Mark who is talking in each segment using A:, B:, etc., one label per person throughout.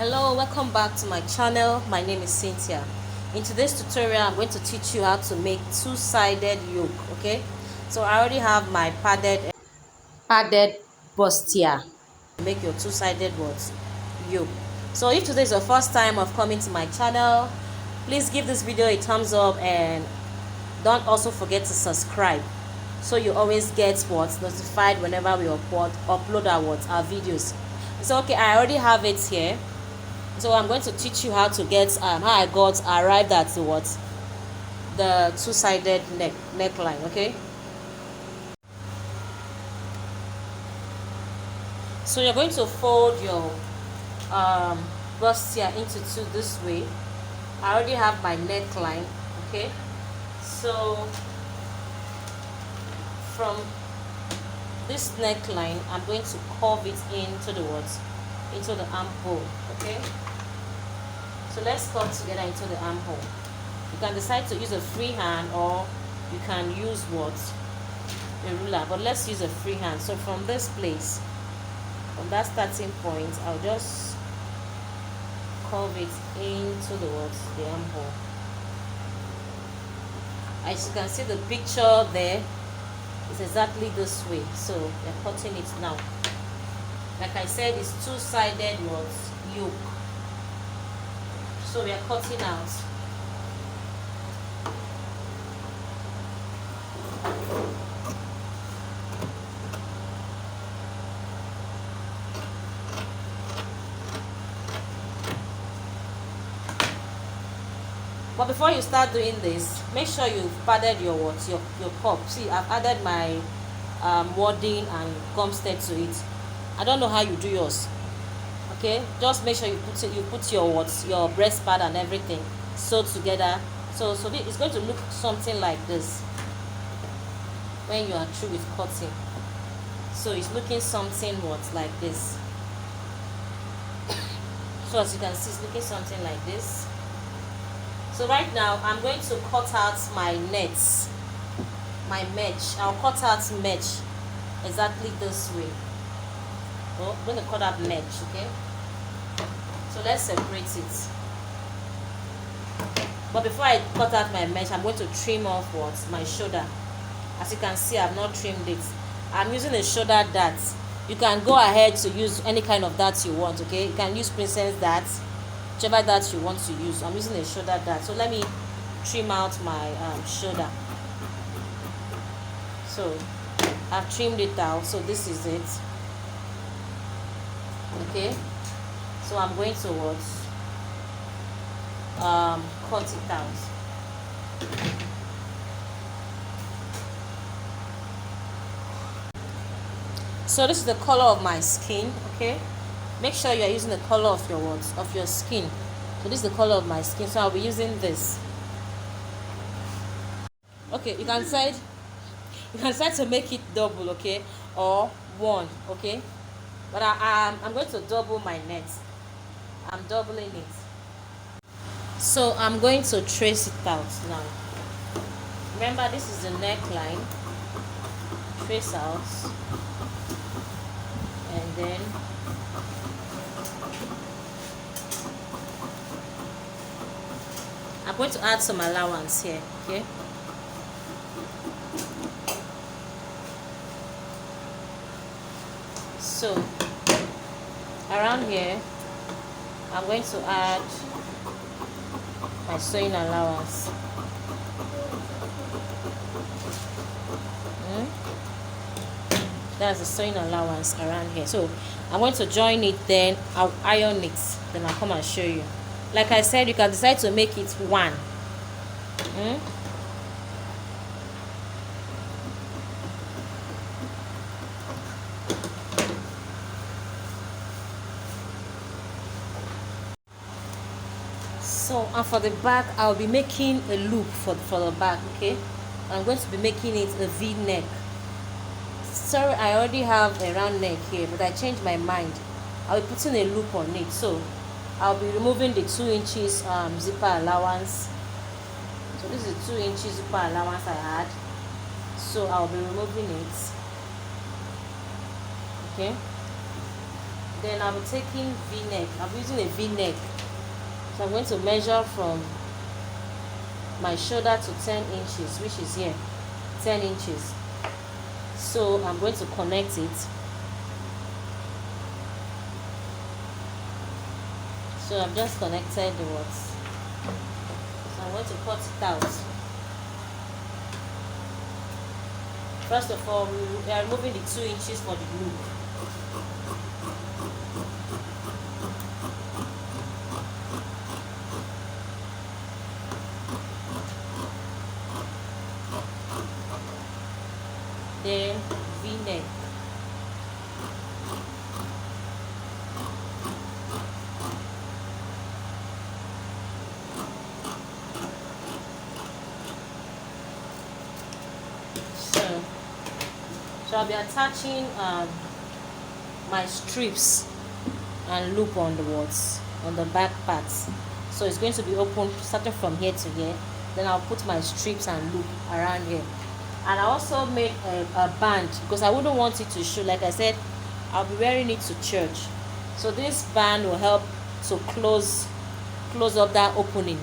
A: Hello, welcome back to my channel. My name is Cynthia. In today's tutorial, I'm going to teach you how to make two-sided yoke. Okay, so I already have my padded burstier. Make your two-sided yoke. So if today is your first time of coming to my channel, please give this video a thumbs up and don't also forget to subscribe so you always get notified whenever we upload our videos. So okay, I already have it here. So I'm going to teach you how to get how I arrived at the two-sided neckline. Okay, so you're going to fold your bustier into two this way. I already have my neckline. Okay, so from this neckline I'm going to curve it into the armhole. Okay, so let's cut together into the armhole. You can decide to use a free hand or you can use a ruler, but let's use a free hand. So from this place, from that starting point, I'll just curve it into the armhole. As you can see, the picture there is exactly this way. So we're cutting it now. Like I said, it's two-sided yoke. So we are cutting out. But before you start doing this, make sure you've padded your cup. See, I've added my wording and gum stain to it. I don't know how you do yours. Okay, just make sure you put your breast pad and everything sewed together. So it's going to look something like this when you are through with cutting. So it's looking something like this. So as you can see, it's looking something like this. So right now I'm going to cut out my mesh. I'll cut out mesh exactly this way. Oh, I'm going to cut out mesh. Okay, so let's separate it. But before I cut out my mesh, I'm going to trim off my shoulder. As you can see, I've not trimmed it. I'm using a shoulder dart. You can go ahead to use any kind of dart you want. Okay, you can use princess dart, whichever dart you want to use. I'm using a shoulder dart. So let me trim out my shoulder. So I've trimmed it out. So this is it. Okay, so I'm going to cut it out. So this is the color of my skin. Okay, make sure you are using the color of your skin. So this is the color of my skin, so I'll be using this. Okay, you can decide to make it double, okay, or one. Okay, but I'm going to double my net. I'm doubling it. So I'm going to trace it out now. Remember, this is the neckline. Trace out, and then I'm going to add some allowance here. Okay, so around here I'm going to add my sewing allowance. That's the sewing allowance around here. So I'm going to join it, then I'll iron it, then I'll come and show you. Like I said, you can decide to make it one. So and for the back, I'll be making a loop for the back. Okay, I'm going to be making it a V-neck. Sorry, I already have a round neck here, but I changed my mind. I'll be putting a loop on it. So I'll be removing the 2 inches zipper allowance. So this is the 2 inches zipper allowance I had. So I'll be removing it. Okay, Then I'll be taking v-neck. I'm using a v-neck, so I'm going to measure from my shoulder to 10 inches, which is here, 10 inches. So I'm going to connect it. So I've just connected the words. So I'm going to cut it out. First of all, we are removing the 2 inches for the loop. Then v-neck. So I'll be attaching my strips and loop on the words on the back parts. So it's going to be open starting from here to here. Then I'll put my strips and loop around here. And I also made a band because I wouldn't want it to show. Like I said, I'll be wearing it to church. So this band will help to close up that opening.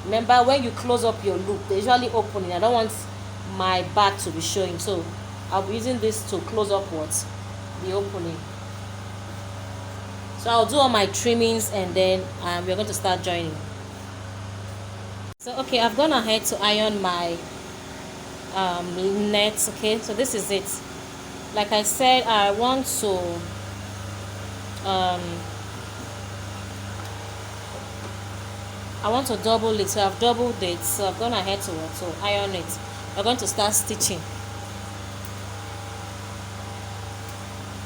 A: Remember, when you close up your loop, they're usually opening. I don't want my back to be showing, so I'll be using this to close upwards the opening. So I'll do all my trimmings and then we're going to start joining. So okay, I've gone ahead to iron my net. Okay, so this is it. Like I said, I want to double it, so I've doubled it. So I've gone ahead to iron it. We're going to start stitching.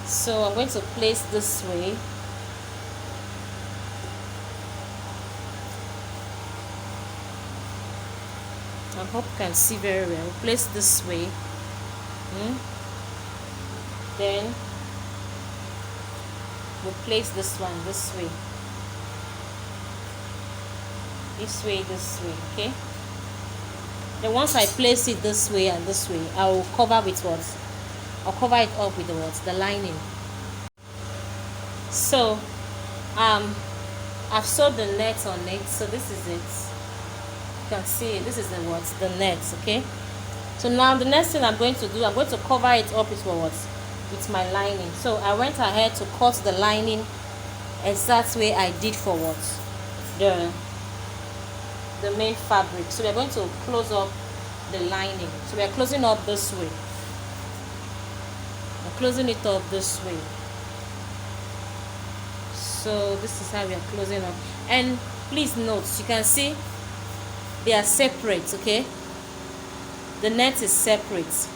A: So I'm going to place this way. I hope you can see very well. Place this way. Then we'll place this one this way. This way, okay? Then once I place it this way and this way, I will cover with what? I'll cover it up with the lining. So I've sewed the net on it. So this is it. You can see this is the net. Okay, so now the next thing I'm going to do, I'm going to cover it up with with my lining. So I went ahead to cut the lining exact way I did for the main fabric. So we're going to close up the lining. So we're closing up this way. I'm closing it up this way. So this is how we are closing up. And please note, you can see they are separate. Okay, the net is separate.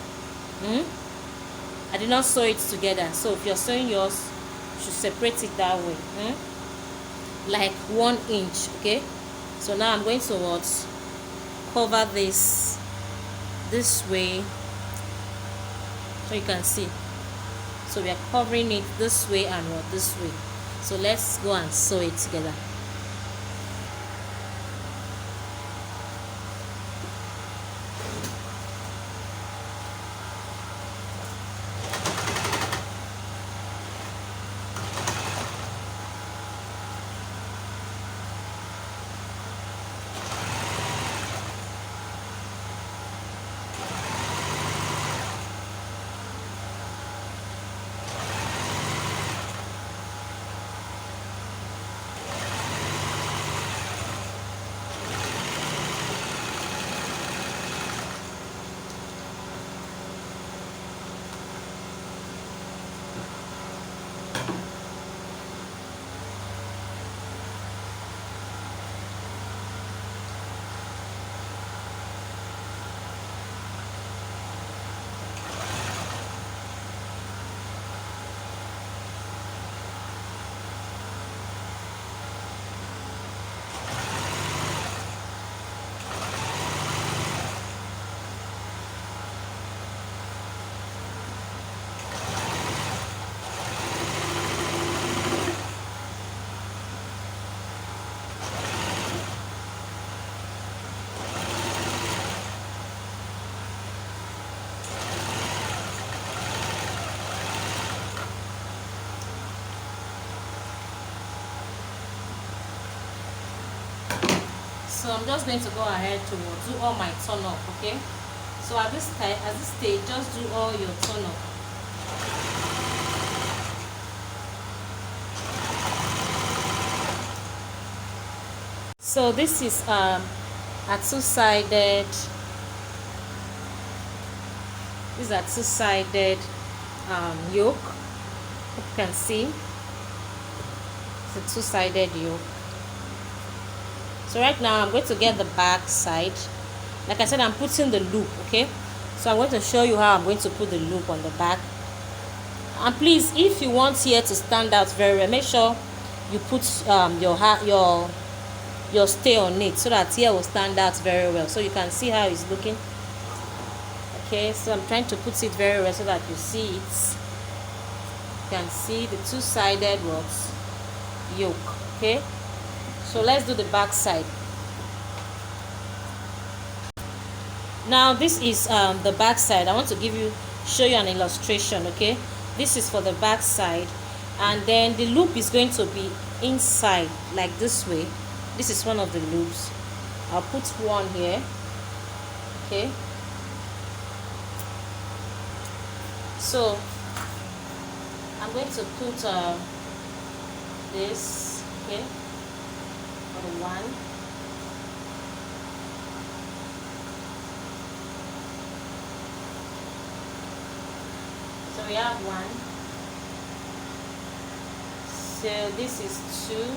A: I did not sew it together. So if you're sewing yours, you should separate it that way, like 1 inch. Okay, so now I'm going to cover this way, so you can see. So we are covering it this way and this way. So let's go and sew it together. So I'm just going to go ahead to do all my turn up, okay? So at this stage, just do all your turn up. So this is a two-sided. These are two-sided yoke. You can see it's a two-sided yoke. So right now I'm going to get the back side. Like I said, I'm putting the loop, okay? So I'm going to show you how I'm going to put the loop on the back. And please, if you want here to stand out very well, make sure you put your stay on it so that here will stand out very well, so you can see how it's looking. Okay, so I'm trying to put it very well so that you see it. You can see the two-sided yoke. Okay, so let's do the back side. Now this is the back side. I want to show you an illustration. Okay, this is for the back side, and then the loop is going to be inside like this way. This is one of the loops. I'll put one here. Okay, so I'm going to put this, okay, for the one. So we have one. So this is two.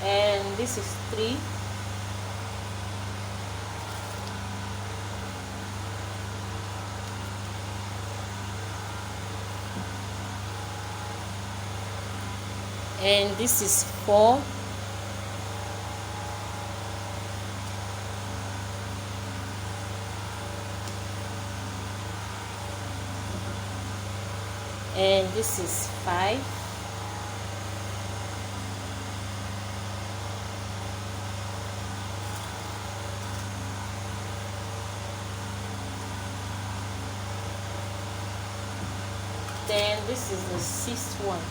A: And this is 3. And this is 4. And this is 5. Then this is the 6th one.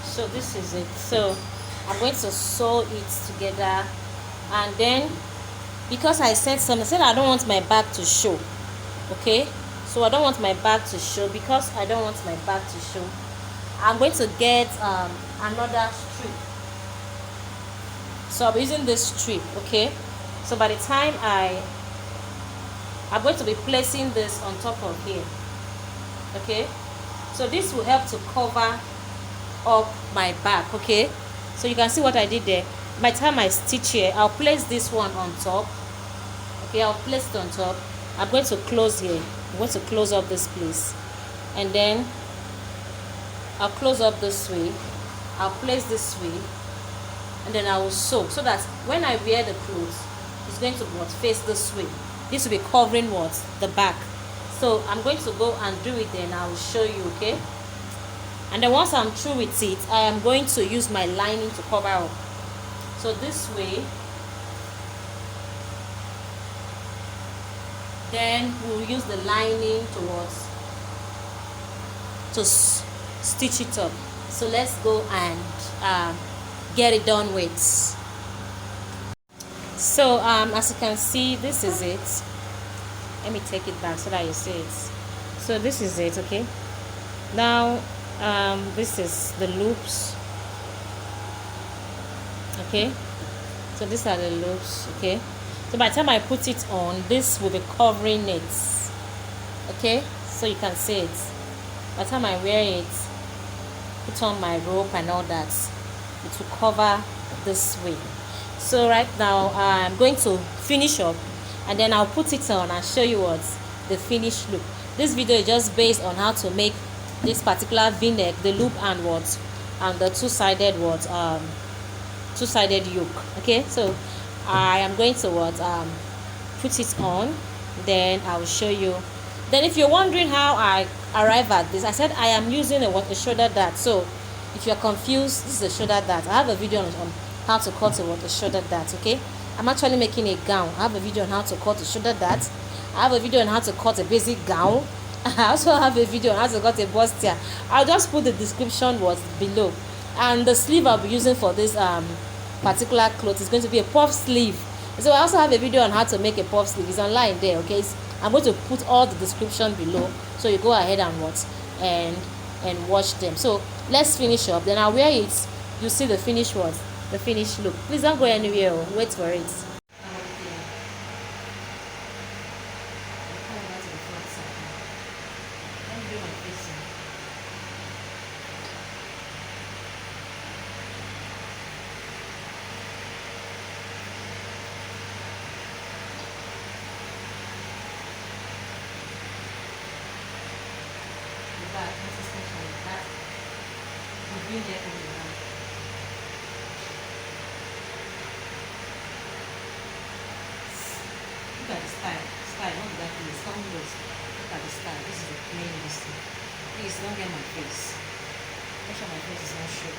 A: So this is it. So I'm going to sew it together, and then because I said I don't want my back to show. Okay, so I don't want my back to show. Because I don't want my back to show, I'm going to get another strip. So I'm using this strip. Okay, so by the time I'm going to be placing this on top of here. Okay, so this will help to cover up my back. Okay, so you can see what I did there. By the time I stitch here, I'll place this one on top. Okay, I'll place it on top. I'm going to close here. I'm going to close up this place, and then I'll close up this way. I'll place this way, and then I will sew so that when I wear the clothes, it's going to face this way. This will be covering the back. So I'm going to go and do it, then I will show you. Okay, and then once I'm through with it, I am going to use my lining to cover up. So this way, then we'll use the lining to stitch it up. So let's go and get it done with. So as you can see, this is it. Let me take it back so that you see it. So this is it. Okay, now this is the loops. Okay, so these are the loops. Okay, so by the time I put it on, this will be covering it. Okay, so you can see it. By the time I wear it, put on my rope and all that, it will cover this way. So right now I'm going to finish up, and then I'll put it on and show you the finished look. This video is just based on how to make this particular v-neck, the loop and the two-sided two-sided yoke. Okay, so I am going to put it on, then I will show you. Then if you're wondering how I arrive at this, I said I am using a shoulder dart. So if you're confused, this is a shoulder dart. I have a video on how to cut a shoulder dart. Okay, I'm actually making a gown. I have a video on how to cut a shoulder dart. I have a video on how to cut a basic gown. I also have a video on how to cut a burstier. I'll just put the description words below. And the sleeve I'll be using for this particular cloth is going to be a puff sleeve. So I also have a video on how to make a puff sleeve. It's online there. Okay, I'm going to put all the description below, so you go ahead and watch and watch them. So let's finish up, then I'll wear it. You see the finished look. Please don't go anywhere. Wait for it. Look at the style, not that place. Come close. Look at the style. This is a plain listing. Please don't get my face. Make sure my face is not short.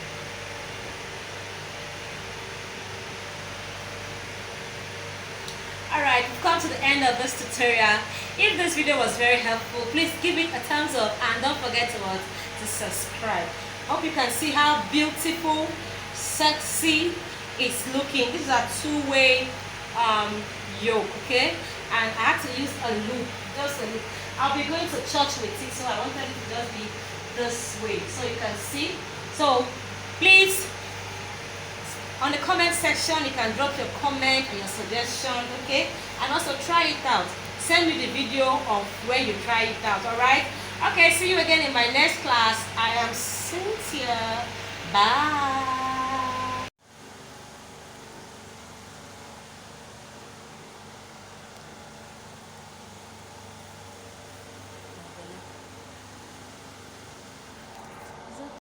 A: Alright, we've come to the end of this tutorial. If this video was very helpful, please give it a thumbs up and don't forget to subscribe. Hope you can see how beautiful, sexy it's looking. This is a two-way yoke, okay? And I had to use a loop, just a loop. I'll be going to church with it, so I wanted it to just be this way, so you can see. So please, on the comment section, you can drop your comment and your suggestion, okay? And also try it out. Send me the video of where you try it out, alright? Okay, see you again in my next class. I am Cynthia. Bye.